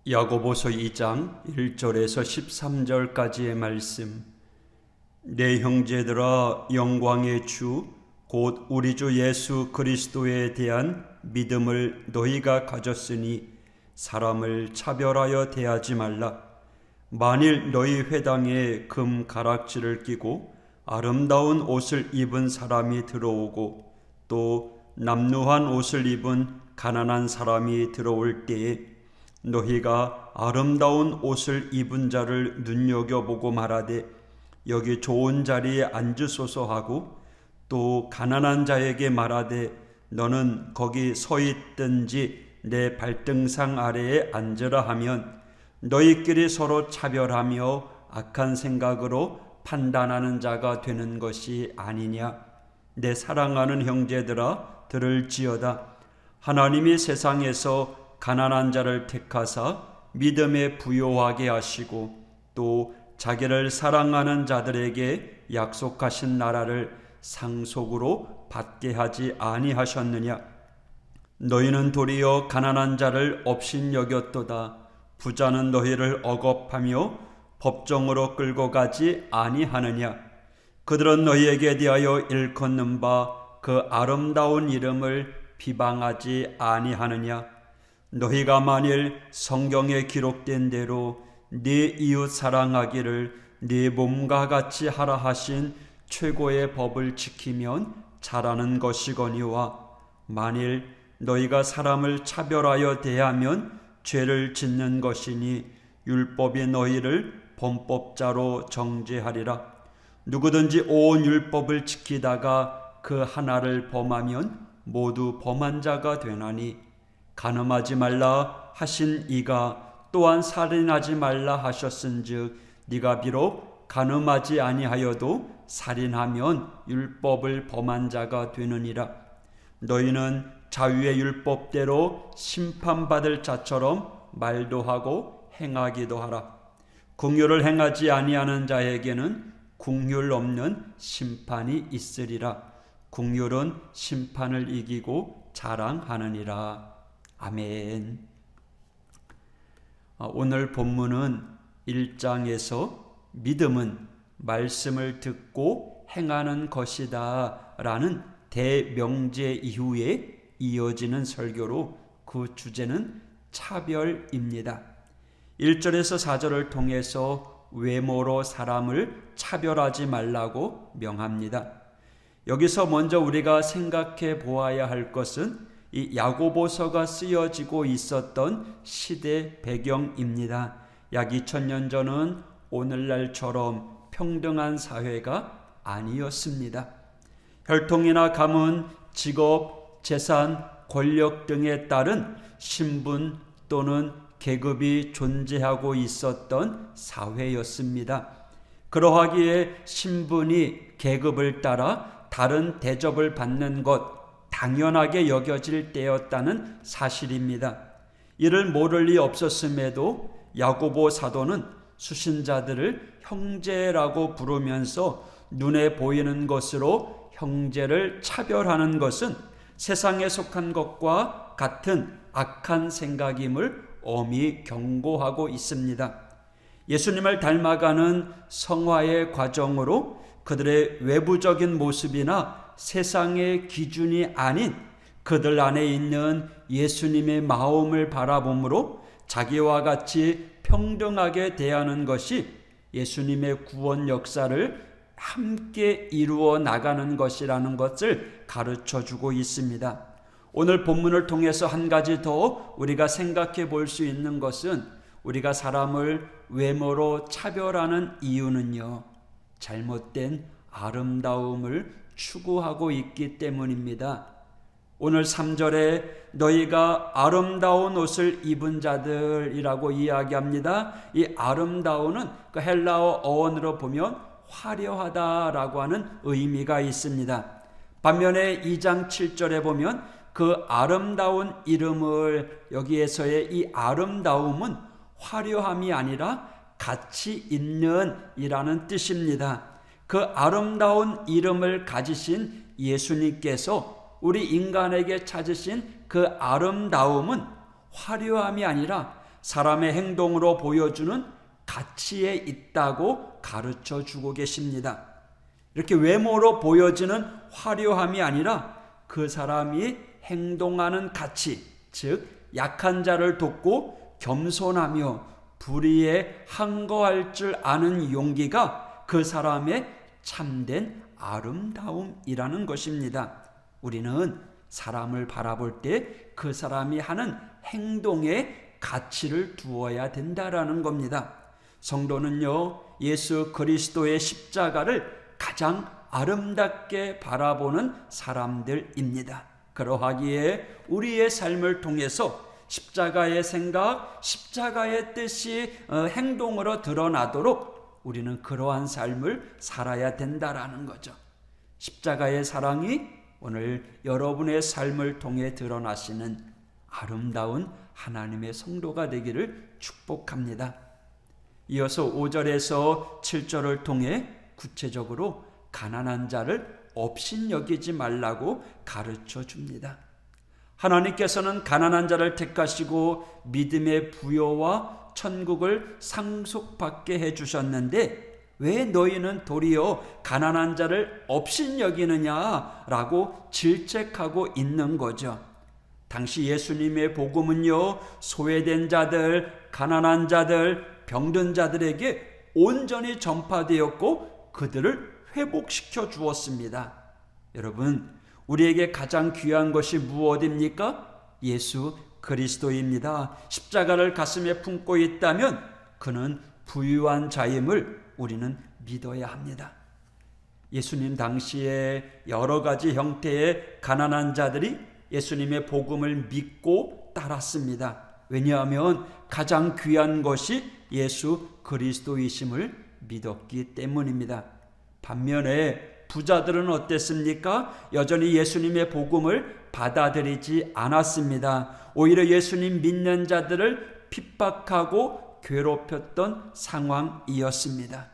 야고보서 2장 1절에서 13절까지의 말씀. 내 형제들아, 영광의 주 곧 우리 주 예수 그리스도에 대한 믿음을 너희가 가졌으니 사람을 차별하여 대하지 말라. 만일 너희 회당에 금 가락지를 끼고 아름다운 옷을 입은 사람이 들어오고 또 남루한 옷을 입은 가난한 사람이 들어올 때에 너희가 아름다운 옷을 입은 자를 눈여겨보고 말하되 여기 좋은 자리에 앉으소서 하고 또 가난한 자에게 말하되 너는 거기 서 있든지 내 발등상 아래에 앉으라 하면 너희끼리 서로 차별하며 악한 생각으로 판단하는 자가 되는 것이 아니냐. 내 사랑하는 형제들아, 들을지어다. 하나님이 세상에서 가난한 자를 택하사 믿음에 부요하게 하시고 또 자기를 사랑하는 자들에게 약속하신 나라를 상속으로 받게 하지 아니하셨느냐. 너희는 도리어 가난한 자를 업신여겼도다. 부자는 너희를 억압하며 법정으로 끌고 가지 아니하느냐. 그들은 너희에게 대하여 일컫는 바 그 아름다운 이름을 비방하지 아니하느냐. 너희가 만일 성경에 기록된 대로 네 이웃 사랑하기를 네 몸과 같이 하라 하신 최고의 법을 지키면 잘하는 것이거니와 만일 너희가 사람을 차별하여 대하면 죄를 짓는 것이니 율법이 너희를 범법자로 정죄하리라. 누구든지 온 율법을 지키다가 그 하나를 범하면 모두 범한 자가 되나니 간음하지 말라 하신 이가 또한 살인하지 말라 하셨은즉 네가 비록 간음하지 아니하여도 살인하면 율법을 범한 자가 되느니라. 너희는 자유의 율법대로 심판받을 자처럼 말도 하고 행하기도 하라. 긍휼을 행하지 아니하는 자에게는 긍휼 없는 심판이 있으리라. 긍휼은 심판을 이기고 자랑하느니라. 아멘. 오늘 본문은 1장에서 믿음은 말씀을 듣고 행하는 것이다 라는 대명제 이후에 이어지는 설교로 그 주제는 차별입니다. 1절에서 4절을 통해서 외모로 사람을 차별하지 말라고 명합니다. 여기서 먼저 우리가 생각해 보아야 할 것은 이 야고보서가 쓰여지고 있었던 시대 배경입니다. 약 2000년 전은 오늘날처럼 평등한 사회가 아니었습니다. 혈통이나 가문, 직업, 재산, 권력 등에 따른 신분 또는 계급이 존재하고 있었던 사회였습니다. 그러하기에 신분이 계급을 따라 다른 대접을 받는 것 당연하게 여겨질 때였다는 사실입니다. 이를 모를 리 없었음에도 야고보 사도는 수신자들을 형제라고 부르면서 눈에 보이는 것으로 형제를 차별하는 것은 세상에 속한 것과 같은 악한 생각임을 엄히 경고하고 있습니다. 예수님을 닮아가는 성화의 과정으로 그들의 외부적인 모습이나 세상의 기준이 아닌 그들 안에 있는 예수님의 마음을 바라봄으로 자기와 같이 평등하게 대하는 것이 예수님의 구원 역사를 함께 이루어 나가는 것이라는 것을 가르쳐주고 있습니다. 오늘 본문을 통해서 한 가지 더 우리가 생각해 볼 수 있는 것은 우리가 사람을 외모로 차별하는 이유는요, 잘못된 아름다움을 추구하고 있기 때문입니다. 오늘 3절에 너희가 아름다운 옷을 입은 자들이라고 이야기합니다. 이 아름다움은 그 헬라어 어원으로 보면 화려하다라고 하는 의미가 있습니다. 반면에 2장 7절에 보면 그 아름다운 이름을, 여기에서의 이 아름다움은 화려함이 아니라 가치 있는 이라는 뜻입니다. 그 아름다운 이름을 가지신 예수님께서 우리 인간에게 찾으신 그 아름다움은 화려함이 아니라 사람의 행동으로 보여주는 가치에 있다고 가르쳐 주고 계십니다. 이렇게 외모로 보여지는 화려함이 아니라 그 사람이 행동하는 가치, 즉 약한 자를 돕고 겸손하며 불의에 항거할 줄 아는 용기가 그 사람의 참된 아름다움이라는 것입니다. 우리는 사람을 바라볼 때 그 사람이 하는 행동에 가치를 두어야 된다라는 겁니다. 성도는요, 예수 그리스도의 십자가를 가장 아름답게 바라보는 사람들입니다. 그러하기에 우리의 삶을 통해서 십자가의 생각, 십자가의 뜻이 행동으로 드러나도록 우리는 그러한 삶을 살아야 된다라는 거죠. 십자가의 사랑이 오늘 여러분의 삶을 통해 드러나시는 아름다운 하나님의 성도가 되기를 축복합니다. 이어서 5절에서 7절을 통해 구체적으로 가난한 자를 업신여기지 말라고 가르쳐 줍니다. 하나님께서는 가난한 자를 택하시고 믿음의 부요와 천국을 상속받게 해주셨는데 왜 너희는 도리어 가난한 자를 업신여기느냐라고 질책하고 있는 거죠. 당시 예수님의 복음은요, 소외된 자들, 가난한 자들, 병든 자들에게 온전히 전파되었고 그들을 회복시켜 주었습니다. 여러분, 우리에게 가장 귀한 것이 무엇입니까? 예수 그리스도입니다. 십자가를 가슴에 품고 있다면 그는 부유한 자임을 우리는 믿어야 합니다. 예수님 당시에 여러 가지 형태의 가난한 자들이 예수님의 복음을 믿고 따랐습니다. 왜냐하면 가장 귀한 것이 예수 그리스도이심을 믿었기 때문입니다. 반면에 부자들은 어땠습니까? 여전히 예수님의 복음을 받아들이지 않았습니다. 오히려 예수님 믿는 자들을 핍박하고 괴롭혔던 상황이었습니다.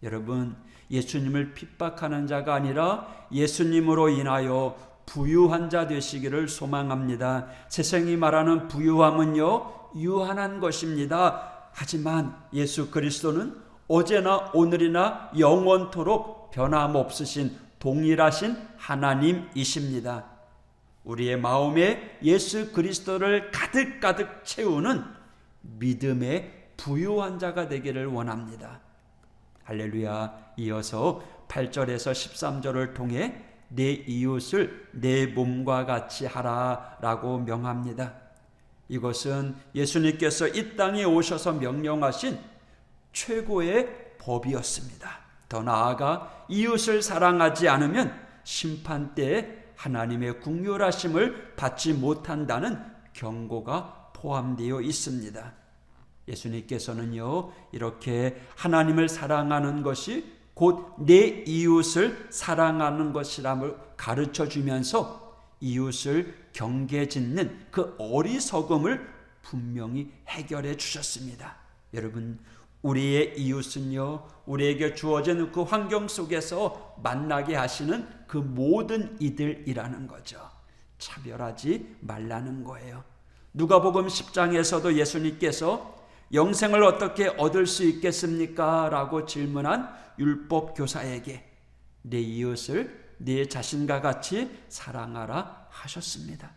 여러분, 예수님을 핍박하는 자가 아니라 예수님으로 인하여 부유한 자 되시기를 소망합니다. 세상이 말하는 부유함은요, 유한한 것입니다. 하지만 예수 그리스도는 어제나 오늘이나 영원토록 변함없으신 동일하신 하나님이십니다. 우리의 마음에 예수 그리스도를 가득가득 채우는 믿음의 부유한 자가 되기를 원합니다. 할렐루야. 이어서 8절에서 13절을 통해 내 이웃을 내 몸과 같이 하라라고 명합니다. 이것은 예수님께서 이 땅에 오셔서 명령하신 최고의 법이었습니다. 더 나아가 이웃을 사랑하지 않으면 심판 때에 하나님의 긍휼하심을 받지 못한다는 경고가 포함되어 있습니다. 예수님께서는요, 이렇게 하나님을 사랑하는 것이 곧 내 이웃을 사랑하는 것이라고 가르쳐 주면서 이웃을 경계짓는 그 어리석음을 분명히 해결해 주셨습니다. 여러분, 우리의 이웃은요, 우리에게 주어진 그 환경 속에서 만나게 하시는 그 모든 이들이라는 거죠. 차별하지 말라는 거예요. 누가복음 10장에서도 예수님께서 영생을 어떻게 얻을 수 있겠습니까? 라고 질문한 율법 교사에게 내 이웃을 내 자신과 같이 사랑하라 하셨습니다.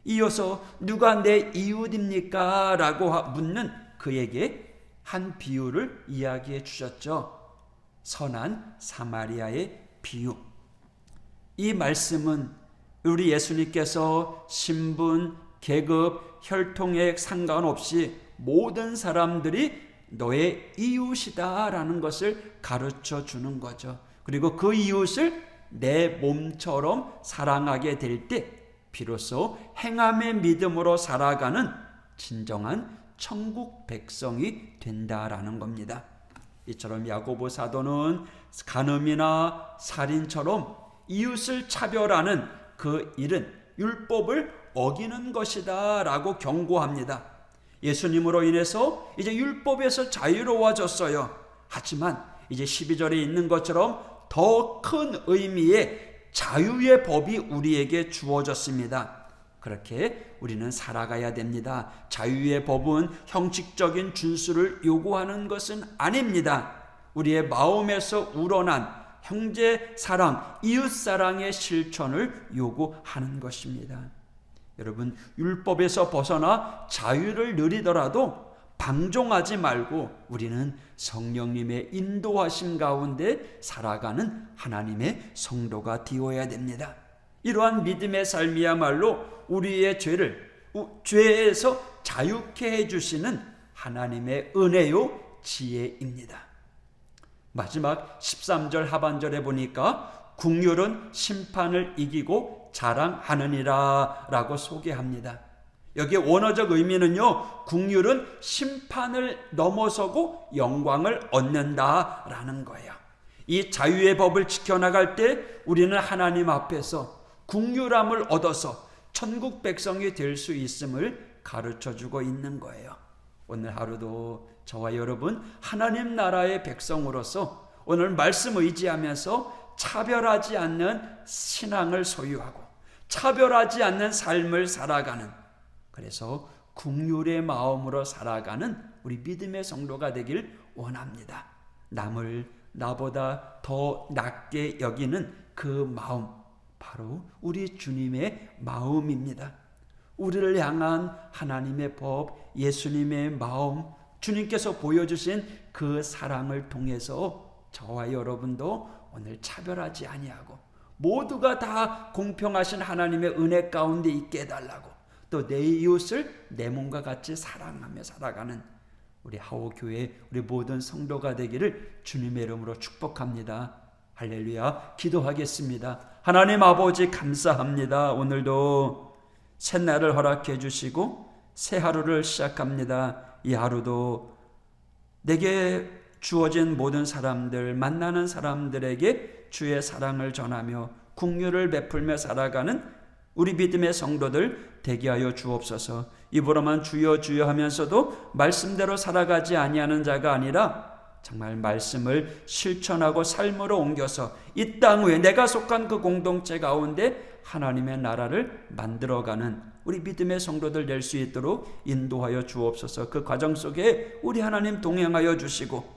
이어서 누가 내 이웃입니까? 라고 묻는 그에게 한 비유를 이야기해 주셨죠. 선한 사마리아의 비유. 이 말씀은 우리 예수님께서 신분, 계급, 혈통에 상관없이 모든 사람들이 너의 이웃이다라는 것을 가르쳐 주는 거죠. 그리고 그 이웃을 내 몸처럼 사랑하게 될 때 비로소 행함의 믿음으로 살아가는 진정한 천국 백성이 된다라는 겁니다. 이처럼 야고보 사도는 간음이나 살인처럼 이웃을 차별하는 그 일은 율법을 어기는 것이다 라고 경고합니다. 예수님으로 인해서 이제 율법에서 자유로워졌어요. 하지만 이제 12절에 있는 것처럼 더 큰 의미의 자유의 법이 우리에게 주어졌습니다. 그렇게 우리는 살아가야 됩니다. 자유의 법은 형식적인 준수를 요구하는 것은 아닙니다. 우리의 마음에서 우러난 형제 사랑, 이웃 사랑의 실천을 요구하는 것입니다. 여러분, 율법에서 벗어나 자유를 누리더라도 방종하지 말고 우리는 성령님의 인도하심 가운데 살아가는 하나님의 성도가 되어야 됩니다. 이러한 믿음의 삶이야말로 우리의 죄에서 자유케 해주시는 하나님의 은혜요 지혜입니다. 마지막 13절 하반절에 보니까 긍휼은 심판을 이기고 자랑하느니라 라고 소개합니다. 여기에 원어적 의미는요, 긍휼은 심판을 넘어서고 영광을 얻는다라는 거예요. 이 자유의 법을 지켜나갈 때 우리는 하나님 앞에서 긍휼함을 얻어서 천국 백성이 될 수 있음을 가르쳐주고 있는 거예요. 오늘 하루도 저와 여러분 하나님 나라의 백성으로서 오늘 말씀 의지하면서 차별하지 않는 신앙을 소유하고 차별하지 않는 삶을 살아가는, 그래서 긍휼의 마음으로 살아가는 우리 믿음의 성도가 되길 원합니다. 남을 나보다 더 낮게 여기는 그 마음, 바로 우리 주님의 마음입니다. 우리를 향한 하나님의 법, 예수님의 마음, 주님께서 보여주신 그 사랑을 통해서 저와 여러분도 오늘 차별하지 아니하고 모두가 다 공평하신 하나님의 은혜 가운데 있게 해달라고, 또 내 이웃을 내 몸과 같이 사랑하며 살아가는 우리 하오교회 우리 모든 성도가 되기를 주님의 이름으로 축복합니다. 할렐루야. 기도하겠습니다. 하나님 아버지 감사합니다. 오늘도 새날을 허락해 주시고 새 하루를 시작합니다. 이 하루도 내게 주어진 모든 사람들, 만나는 사람들에게 주의 사랑을 전하며 긍휼을 베풀며 살아가는 우리 믿음의 성도들 되게 하여 주옵소서. 입으로만 주여 주여 하면서도 말씀대로 살아가지 아니하는 자가 아니라 정말 말씀을 실천하고 삶으로 옮겨서 이 땅 위에 내가 속한 그 공동체 가운데 하나님의 나라를 만들어가는 우리 믿음의 성도들 될 수 있도록 인도하여 주옵소서. 그 과정 속에 우리 하나님 동행하여 주시고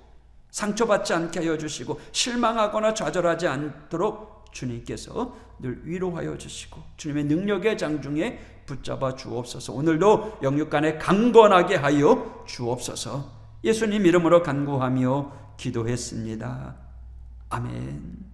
상처받지 않게 하여 주시고 실망하거나 좌절하지 않도록 주님께서 늘 위로하여 주시고 주님의 능력의 장중에 붙잡아 주옵소서. 오늘도 영육간에 강건하게 하여 주옵소서. 예수님 이름으로 간구하며 기도했습니다. 아멘.